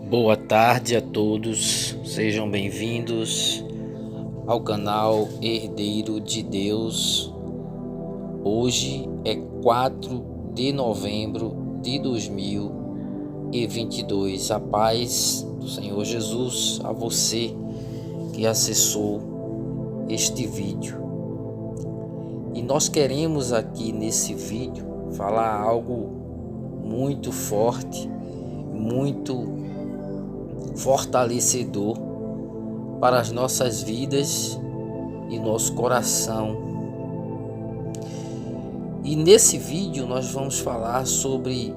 Boa tarde a todos, sejam bem-vindos ao canal Herdeiro de Deus. Hoje é 4 de novembro de 2022. A paz do Senhor Jesus a você que acessou este vídeo. E nós queremos aqui nesse vídeo falar algo muito forte, muito fortalecedor para as nossas vidas e nosso coração. E nesse vídeo nós vamos falar sobre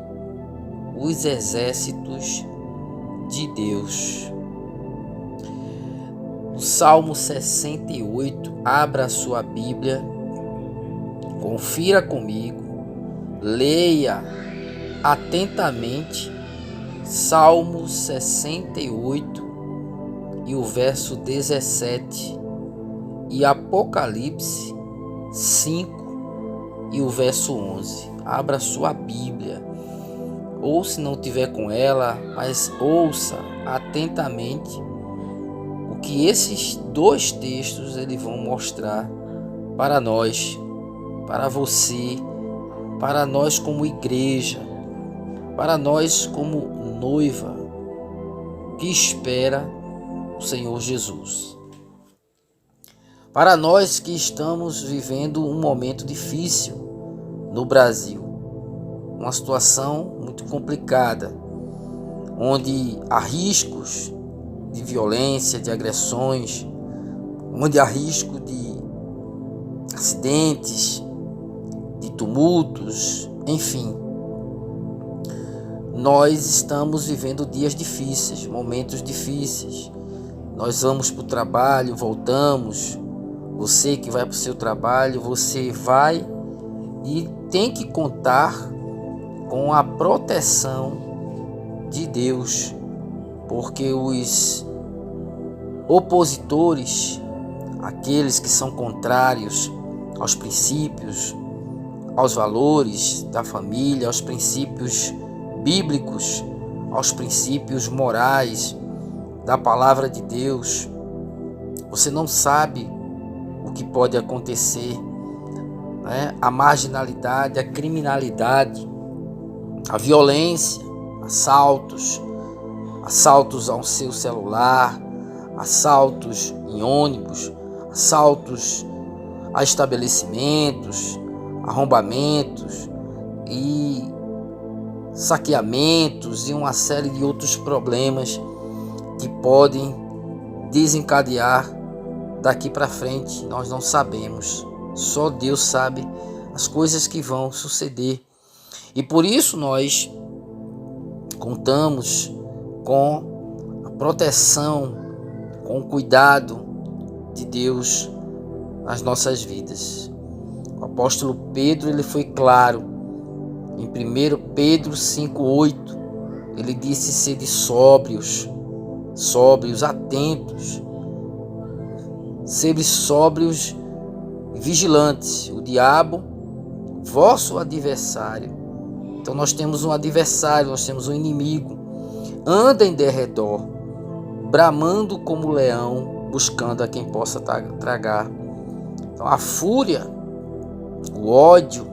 os exércitos de Deus. O Salmo 68, abra a sua Bíblia, confira comigo, leia atentamente Salmo 68 e o verso 17 e Apocalipse 5 e o verso 11. Abra sua Bíblia, ou se não tiver com ela, mas ouça atentamente o que esses dois textos eles vão mostrar para nós, para você, para nós como igreja, para nós como noiva que espera o Senhor Jesus. Para nós que estamos vivendo um momento difícil no Brasil, uma situação muito complicada, onde há riscos de violência, de agressões, onde há risco de acidentes, de tumultos, enfim. Nós estamos vivendo dias difíceis, momentos difíceis. Nós vamos para o trabalho, voltamos. Você que vai para o seu trabalho, você vai e tem que contar com a proteção de Deus, porque os opositores, aqueles que são contrários aos princípios, aos valores da família, aos princípios bíblicos, aos princípios morais da palavra de Deus, você não sabe o que pode acontecer, né? A marginalidade, a criminalidade, a violência, assaltos ao seu celular, assaltos em ônibus, assaltos a estabelecimentos, arrombamentos e saqueamentos e uma série de outros problemas que podem desencadear daqui para frente. Nós não sabemos, só Deus sabe as coisas que vão suceder, e por isso nós contamos com a proteção, com o cuidado de Deus nas nossas vidas. O apóstolo Pedro, ele foi claro em 1 Pedro 5,8, ele disse: sede sóbrios, atentos, sede sóbrios e vigilantes. O diabo, vosso adversário. Então nós temos um adversário, nós temos um inimigo, anda em derredor, bramando como leão, buscando a quem possa tragar. Então a fúria, o ódio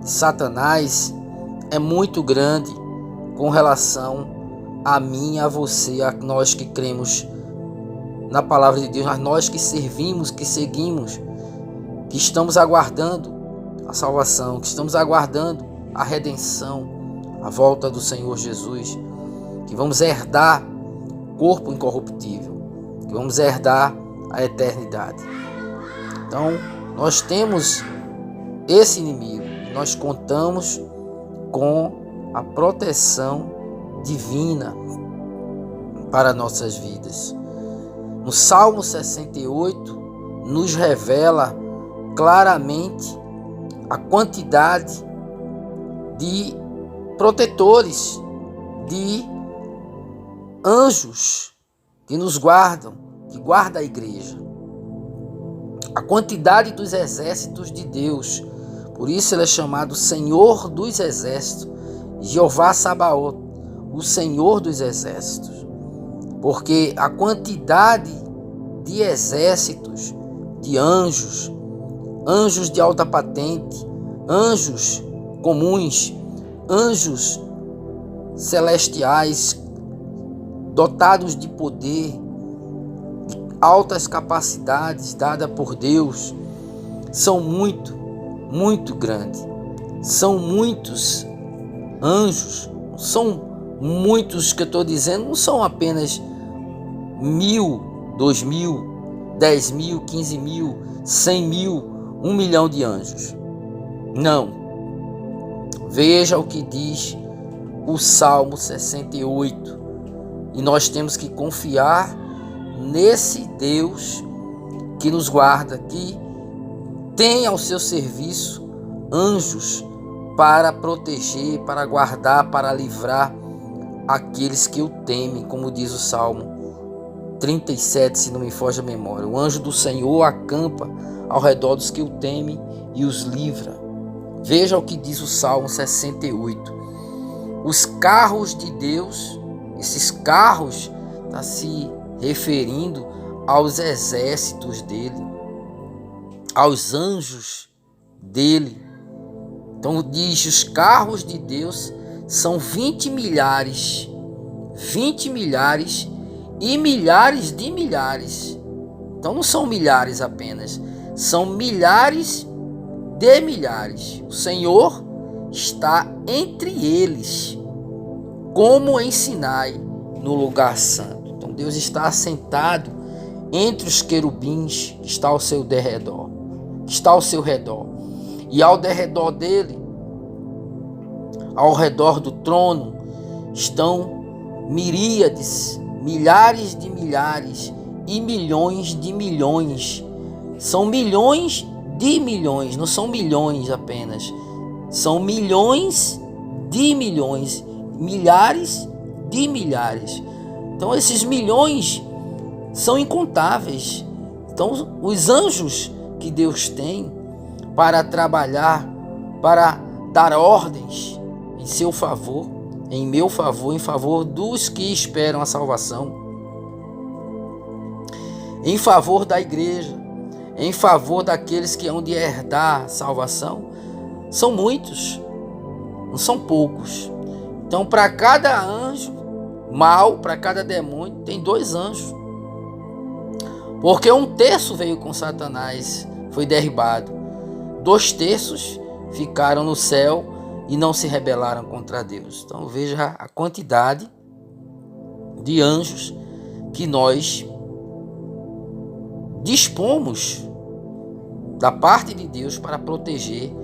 de Satanás é muito grande com relação a mim, a você, a nós que cremos na palavra de Deus, a nós que servimos, que seguimos, que estamos aguardando a salvação, que estamos aguardando a redenção, a volta do Senhor Jesus, que vamos herdar corpo incorruptível, que vamos herdar a eternidade. Então, nós temos esse inimigo, nós contamos com a proteção divina para nossas vidas. No Salmo 68 nos revela claramente a quantidade de protetores, de anjos que nos guardam, que guarda a igreja. A quantidade dos exércitos de Deus. Por isso ele é chamado Senhor dos Exércitos, Jeová Sabaoth, o Senhor dos Exércitos. porque a quantidade de exércitos, de anjos, anjos de alta patente, anjos comuns, anjos celestiais, dotados de poder, de altas capacidades dadas por Deus, são muito grandes. São muitos anjos, são muitos que eu estou dizendo, não são apenas 1.000, 2.000, 10.000, 15.000, 100.000, 1 milhão de anjos. Não. Veja o que diz o Salmo 68. E nós temos que confiar nesse Deus que nos guarda, que tem ao seu serviço anjos para proteger, para guardar, para livrar aqueles que o temem, como diz o Salmo 37, se não me foge a memória. O anjo do Senhor acampa ao redor dos que o temem e os livra. Veja o que diz o Salmo 68. Os carros de Deus, esses carros está se referindo aos exércitos dele, aos anjos dele. Então diz, os carros de Deus são 20 milhares e milhares de milhares. Então não são milhares apenas, são milhares de milhares. O Senhor está entre eles, como em Sinai, no lugar santo. Então Deus está assentado entre os querubins que está ao seu derredor, que está ao seu redor. E ao derredor dele, ao redor do trono, estão miríades, milhares de milhares e milhões de milhões. São milhões de milhões, não são milhões apenas. São milhões de milhões, milhares de milhares. Então esses milhões são incontáveis. Então os anjos que Deus tem para trabalhar, para dar ordens em seu favor, em meu favor, em favor dos que esperam a salvação, em favor da igreja, em favor daqueles que hão de herdar a salvação, são muitos, não são poucos. Então, para cada anjo mal, para cada demônio, tem 2 anjos. Porque 1/3 veio com Satanás, foi derribado. 2/3 ficaram no céu e não se rebelaram contra Deus. Então veja a quantidade de anjos que nós dispomos da parte de Deus para proteger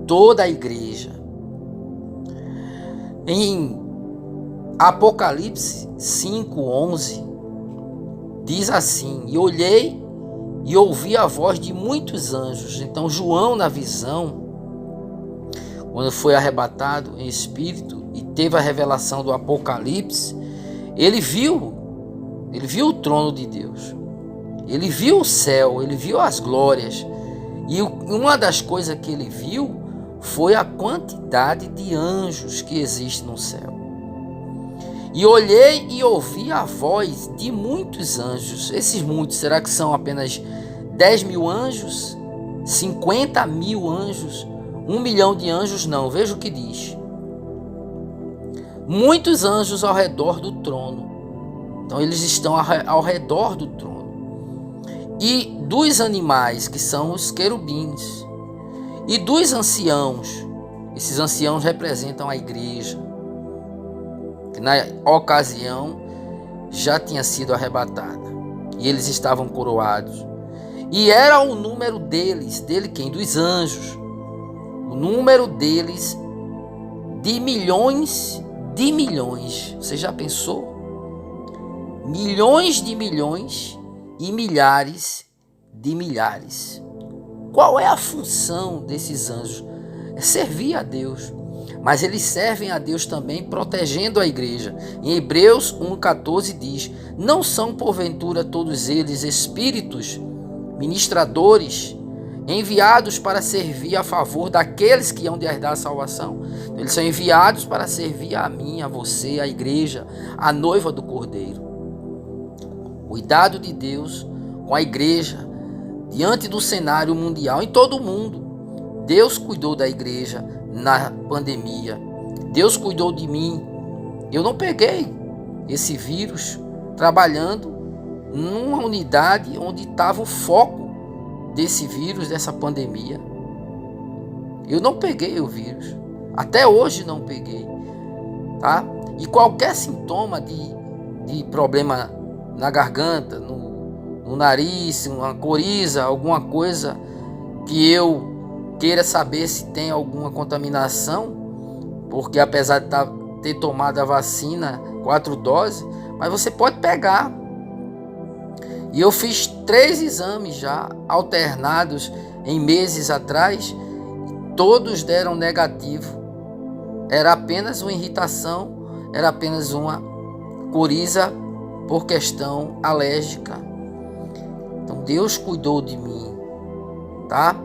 toda a igreja. Em Apocalipse 5:11 diz assim: e olhei e ouvi a voz de muitos anjos. Então João, na visão, quando foi arrebatado em espírito e teve a revelação do Apocalipse, ele viu o trono de Deus, ele viu o céu, ele viu as glórias, e uma das coisas que ele viu foi a quantidade de anjos que existe no céu. E olhei e ouvi a voz de muitos anjos. Esses muitos, será que são apenas 10.000 anjos? 50.000 anjos? 1 milhão de anjos? Não, veja o que diz. Muitos anjos ao redor do trono. Então eles estão ao redor do trono. E dos animais, que são os querubins. E dos anciãos. Esses anciãos representam a igreja, que na ocasião já tinha sido arrebatada, e eles estavam coroados, e era o número deles, quem? Dos anjos, o número deles de milhões de milhões. Você já pensou? Milhões de milhões e milhares de milhares. Qual é a função desses anjos? É servir a Deus. Mas eles servem a Deus também protegendo a igreja. Em Hebreus 1,14 diz: não são porventura todos eles espíritos ministradores enviados para servir a favor daqueles que hão de herdar a salvação? Eles são enviados para servir a mim, a você, a igreja, a noiva do Cordeiro. Cuidado de Deus com a igreja diante do cenário mundial, em todo o mundo. Deus cuidou da igreja na pandemia. Deus cuidou de mim. Eu não peguei esse vírus trabalhando numa unidade onde estava o foco desse vírus, dessa pandemia. Eu não peguei o vírus. Até hoje não peguei. Tá? E qualquer sintoma de problema na garganta, no nariz, uma coriza, alguma coisa que eu queira saber se tem alguma contaminação, porque apesar de ter tomado a vacina 4 doses, mas você pode pegar. E eu fiz 3 exames já alternados em meses atrás, e todos deram negativo. Era apenas uma irritação, era apenas uma coriza por questão alérgica. Então Deus cuidou de mim, tá?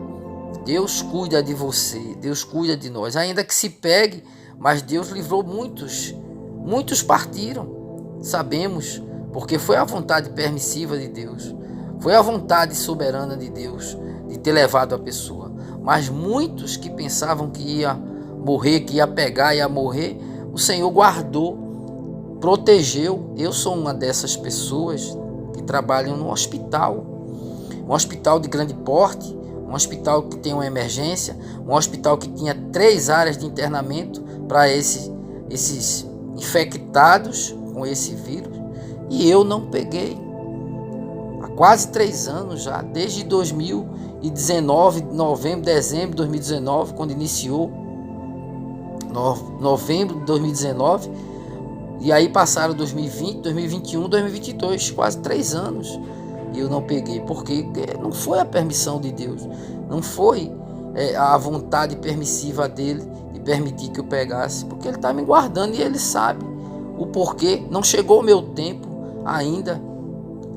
Deus cuida de você, Deus cuida de nós. Ainda que se pegue, mas Deus livrou muitos. Muitos partiram, sabemos, porque foi a vontade permissiva de Deus. Foi a vontade soberana de Deus de ter levado a pessoa. Mas muitos que pensavam que ia morrer, que ia pegar, ia morrer, o Senhor guardou, protegeu. Eu sou uma dessas pessoas que trabalham no hospital. Um hospital de grande porte, um hospital que tem uma emergência, um hospital que tinha 3 áreas de internamento para esses infectados com esse vírus, e eu não peguei. Há quase 3 anos já, desde 2019, novembro, dezembro de 2019, quando iniciou, novembro de 2019, e aí passaram 2020, 2021, 2022, quase 3 anos. E eu não peguei, porque não foi a permissão de Deus, não foi a vontade permissiva dele de permitir que eu pegasse, porque ele está me guardando e ele sabe o porquê. Não chegou o meu tempo ainda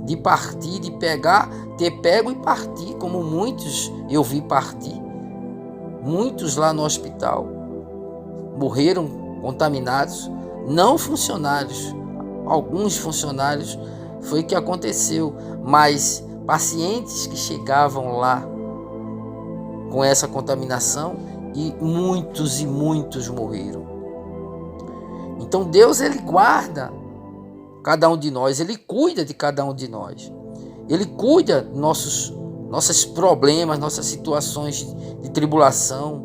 de partir, de pegar, ter pego e partir, como muitos eu vi partir. Muitos lá no hospital morreram contaminados, não funcionários, alguns funcionários foi que aconteceu, mas pacientes que chegavam lá com essa contaminação, e muitos morreram. Então Deus, ele guarda cada um de nós, ele cuida de cada um de nós, ele cuida dos nossos problemas, nossas situações de tribulação,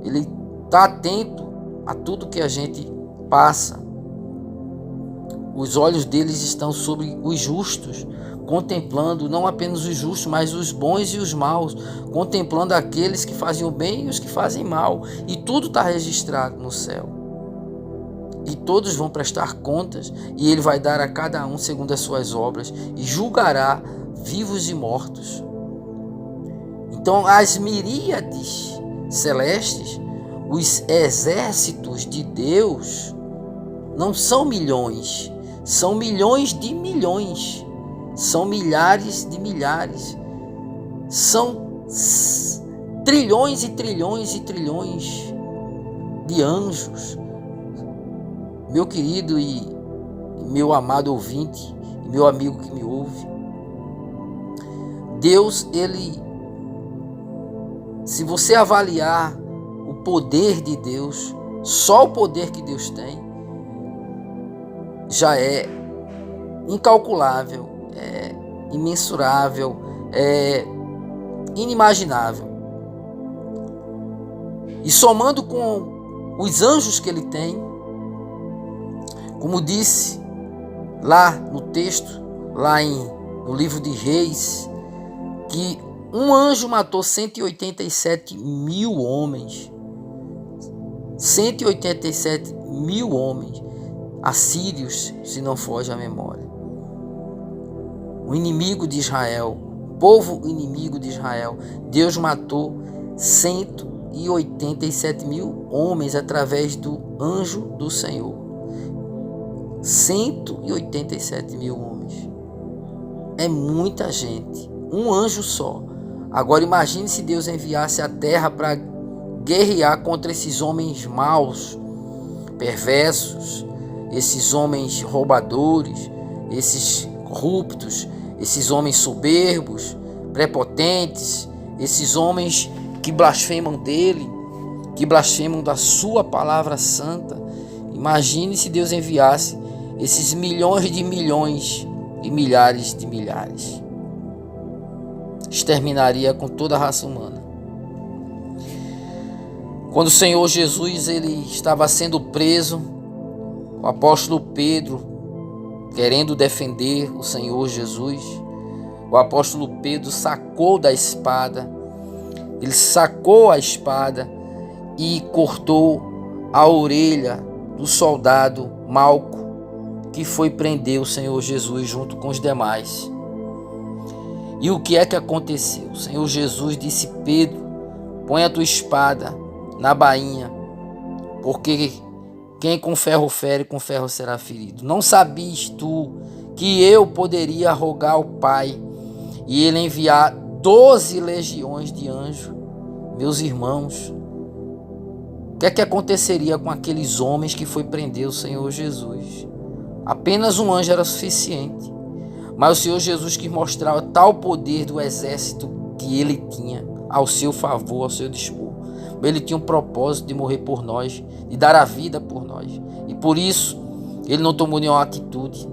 ele está atento a tudo que a gente passa. Os olhos deles estão sobre os justos, contemplando não apenas os justos, mas os bons e os maus, contemplando aqueles que fazem o bem e os que fazem mal. E tudo está registrado no céu. E todos vão prestar contas, e ele vai dar a cada um segundo as suas obras, e julgará vivos e mortos. Então as miríades celestes, os exércitos de Deus, não são milhões, são milhões de milhões, são milhares de milhares, são trilhões e trilhões e trilhões de anjos. Meu querido e meu amado ouvinte, meu amigo que me ouve, Deus, ele, se você avaliar o poder de Deus, só o poder que Deus tem, já é incalculável, é imensurável, é inimaginável. E somando com os anjos que ele tem, como disse lá no texto, lá no livro de Reis, que um anjo matou 187 mil homens. 187 mil homens assírios, se não foge a memória. O inimigo de Israel, o povo inimigo de Israel, Deus matou 187 mil homens através do anjo do Senhor. 187 mil homens. É muita gente. Um anjo só. Agora imagine se Deus enviasse a terra para guerrear contra esses homens maus, perversos, esses homens roubadores, esses corruptos, esses homens soberbos, prepotentes, esses homens que blasfemam dele, que blasfemam da sua palavra santa. Imagine se Deus enviasse esses milhões de milhões e milhares de milhares. Exterminaria com toda a raça humana. Quando o Senhor Jesus ele estava sendo preso, o apóstolo Pedro, querendo defender o Senhor Jesus, o apóstolo Pedro sacou da espada, ele sacou a espada e cortou a orelha do soldado Malco, que foi prender o Senhor Jesus junto com os demais. E o que é que aconteceu? O Senhor Jesus disse: Pedro, põe a tua espada na bainha, porque quem com ferro fere, com ferro será ferido. Não sabias tu que eu poderia rogar ao Pai e ele enviar 12 legiões de anjos? Meus irmãos, o que é que aconteceria com aqueles homens que foi prender o Senhor Jesus? Apenas um anjo era suficiente, mas o Senhor Jesus quis mostrar tal poder do exército que ele tinha ao seu favor, ao seu dispor. Ele tinha um propósito de morrer por nós, de dar a vida por nós, e por isso ele não tomou nenhuma atitude,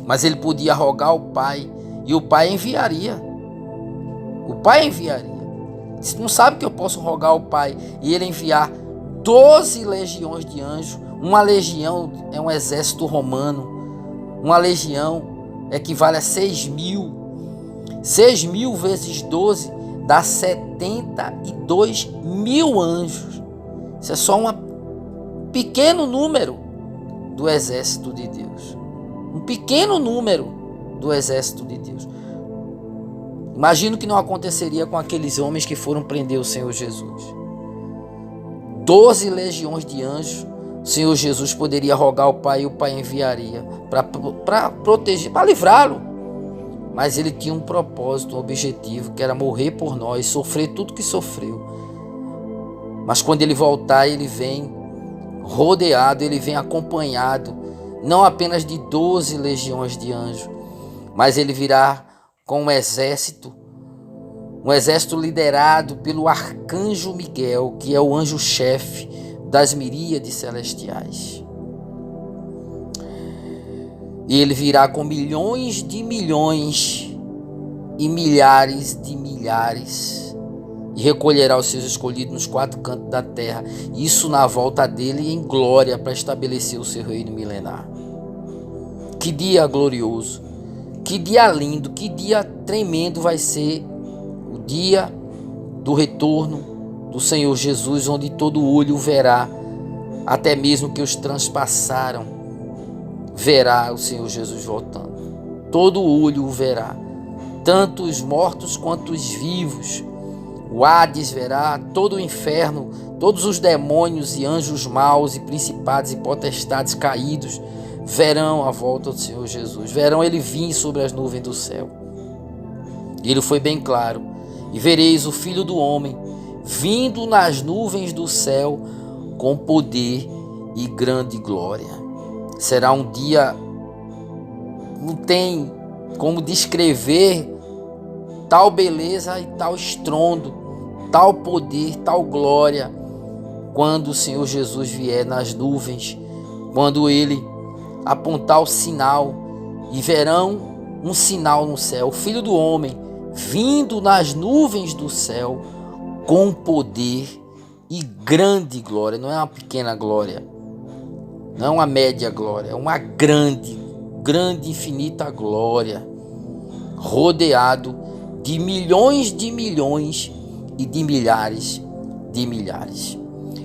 mas ele podia rogar ao Pai e o Pai enviaria. O Pai enviaria. Você não sabe que eu posso rogar ao Pai e ele enviar 12 legiões de anjos? Uma legião é um exército romano. Uma legião equivale a 6.000. 6.000 vezes 12 dá 72 mil anjos. Isso é só um pequeno número do exército de Deus. Um pequeno número do exército de Deus. Imagino que não aconteceria com aqueles homens que foram prender o Senhor Jesus. 12 legiões de anjos, o Senhor Jesus poderia rogar ao Pai e o Pai enviaria para proteger, para livrá-lo. Mas ele tinha um propósito, um objetivo, que era morrer por nós, sofrer tudo que sofreu. Mas quando ele voltar, ele vem rodeado, ele vem acompanhado, não apenas de 12 legiões de anjos, mas ele virá com um exército liderado pelo arcanjo Miguel, que é o anjo-chefe das miríades celestiais. E ele virá com milhões de milhões e milhares de milhares e recolherá os seus escolhidos nos 4 cantos da terra. Isso na volta dele em glória para estabelecer o seu reino milenar. Que dia glorioso, que dia lindo, que dia tremendo vai ser o dia do retorno do Senhor Jesus, onde todo olho o verá, até mesmo que os transpassaram verá o Senhor Jesus voltando. Todo olho o verá, tanto os mortos quanto os vivos. O Hades verá, todo o inferno, todos os demônios e anjos maus e principados e potestades caídos verão a volta do Senhor Jesus. Verão ele vir sobre as nuvens do céu. E ele foi bem claro: e vereis o Filho do Homem vindo nas nuvens do céu com poder e grande glória. Será um dia, não tem como descrever tal beleza e tal estrondo, tal poder, tal glória, quando o Senhor Jesus vier nas nuvens, quando ele apontar o sinal, e verão um sinal no céu, o Filho do Homem vindo nas nuvens do céu com poder e grande glória. Não é uma pequena glória, não é uma média glória, é uma grande, infinita glória, rodeado de milhões e de milhares de milhares.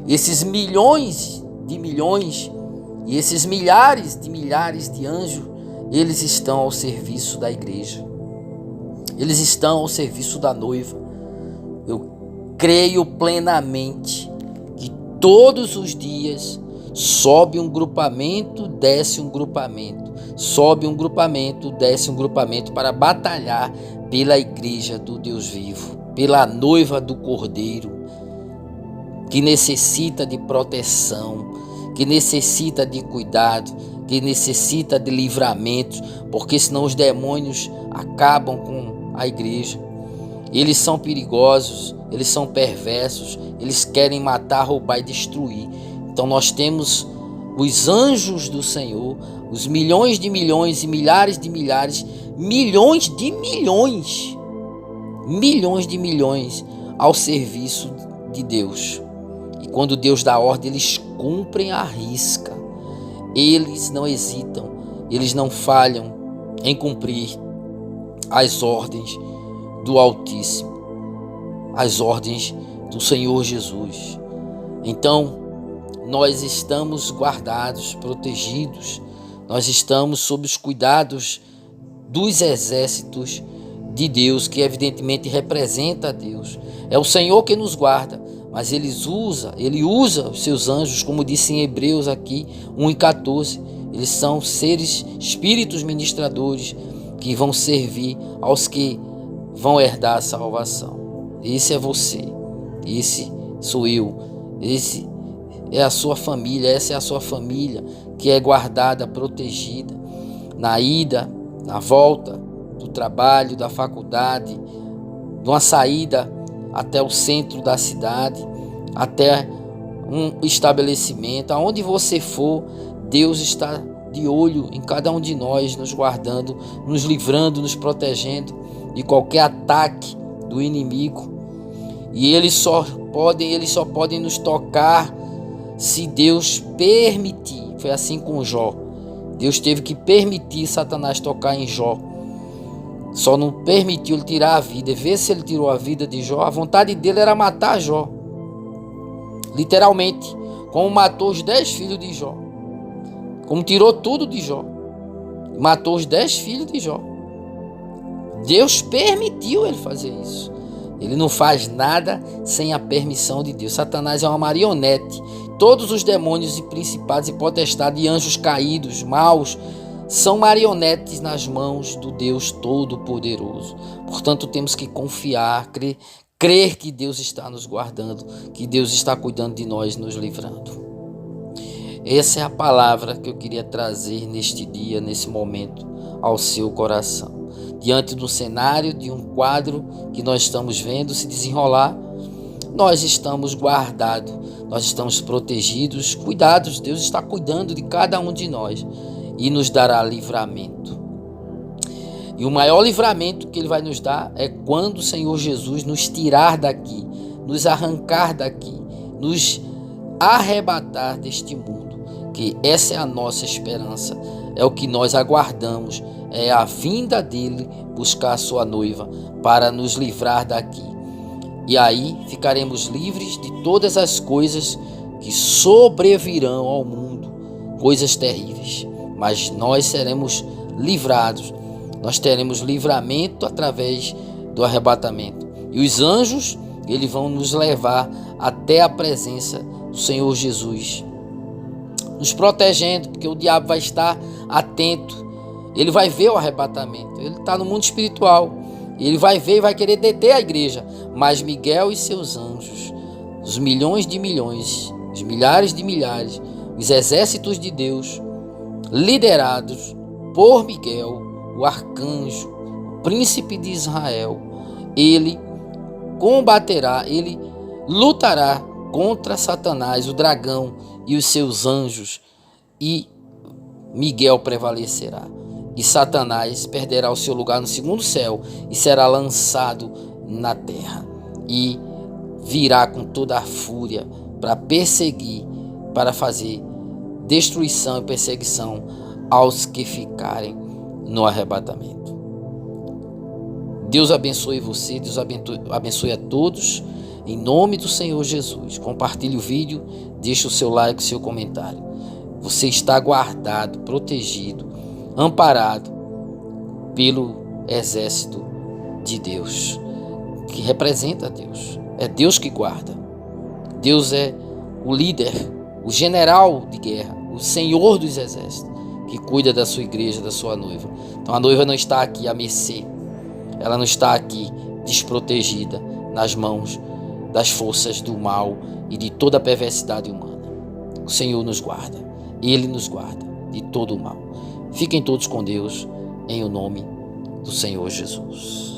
Esses milhões de milhões e esses milhares de anjos, eles estão ao serviço da igreja. Eles estão ao serviço da noiva. Eu creio plenamente que todos os dias sobe um grupamento, desce um grupamento. Sobe um grupamento, desce um grupamento para batalhar pela igreja do Deus vivo, pela noiva do Cordeiro, que necessita de proteção, que necessita de cuidado, que necessita de livramentos, porque senão os demônios acabam com a igreja. Eles são perigosos, eles são perversos, eles querem matar, roubar e destruir. Então nós temos os anjos do Senhor, os milhões de milhões e milhares de milhares, milhões de milhões ao serviço de Deus. E quando Deus dá ordem, eles cumprem à risca. Eles não hesitam, eles não falham em cumprir as ordens do Altíssimo, as ordens do Senhor Jesus. Então, nós estamos guardados, protegidos, nós estamos sob os cuidados dos exércitos de Deus, que evidentemente representa a Deus. É o Senhor que nos guarda, mas Ele usa os seus anjos, como disse em Hebreus aqui 1:14. Eles são seres, espíritos ministradores, que vão servir aos que vão herdar a salvação. Esse é você, esse sou eu, esse é a sua família, essa é a sua família que é guardada, protegida, na ida, na volta do trabalho, da faculdade, de uma saída até o centro da cidade, até um estabelecimento, aonde você for, Deus está de olho em cada um de nós, nos guardando, nos livrando, nos protegendo de qualquer ataque do inimigo. E eles só podem nos tocar se Deus permitir. Foi assim com Jó. Deus teve que permitir Satanás tocar em Jó. Só não permitiu ele tirar a vida. E vê se ele tirou a vida de Jó. A vontade dele era matar Jó. Literalmente. Como matou os 10 filhos de Jó. Como tirou tudo de Jó. Matou os 10 filhos de Jó. Deus permitiu ele fazer isso. Ele não faz nada sem a permissão de Deus. Satanás é uma marionete. Todos os demônios e principados e potestades e anjos caídos, maus, são marionetes nas mãos do Deus Todo-Poderoso. Portanto, temos que confiar, crer que Deus está nos guardando, que Deus está cuidando de nós, nos livrando. Essa é a palavra que eu queria trazer neste dia, nesse momento, ao seu coração. Diante do cenário, de um quadro que nós estamos vendo se desenrolar, nós estamos guardados, nós estamos protegidos, cuidados. Deus está cuidando de cada um de nós e nos dará livramento. E o maior livramento que Ele vai nos dar é quando o Senhor Jesus nos tirar daqui, nos arrancar daqui, nos arrebatar deste mundo. Que essa é a nossa esperança, é o que nós aguardamos, é a vinda dele buscar a sua noiva para nos livrar daqui. E aí ficaremos livres de todas as coisas que sobrevirão ao mundo, coisas terríveis. Mas nós seremos livrados, nós teremos livramento através do arrebatamento. E os anjos, eles vão nos levar até a presença do Senhor Jesus, nos protegendo, porque o diabo vai estar atento. Ele vai ver o arrebatamento. Ele está no mundo espiritual. Ele vai ver e vai querer deter a igreja. Mas Miguel e seus anjos, os milhões de milhões, os milhares de milhares, os exércitos de Deus, liderados por Miguel, o arcanjo, o príncipe de Israel, ele combaterá, ele lutará contra Satanás, o dragão e os seus anjos, e Miguel prevalecerá. E Satanás perderá o seu lugar no segundo céu e será lançado na terra. E virá com toda a fúria para perseguir, para fazer destruição e perseguição aos que ficarem no arrebatamento. Deus abençoe você, Deus abençoe a todos. Em nome do Senhor Jesus. Compartilhe o vídeo, deixe o seu like, o seu comentário. Você está guardado, protegido, amparado pelo exército de Deus, que representa Deus. É Deus que guarda. Deus é o líder, o general de guerra, o Senhor dos exércitos, que cuida da sua igreja, da sua noiva. Então a noiva não está aqui à mercê. Ela não está aqui desprotegida nas mãos das forças do mal e de toda a perversidade humana. O Senhor nos guarda. Ele nos guarda. de todo o mal. Fiquem todos com Deus, em o nome do Senhor Jesus.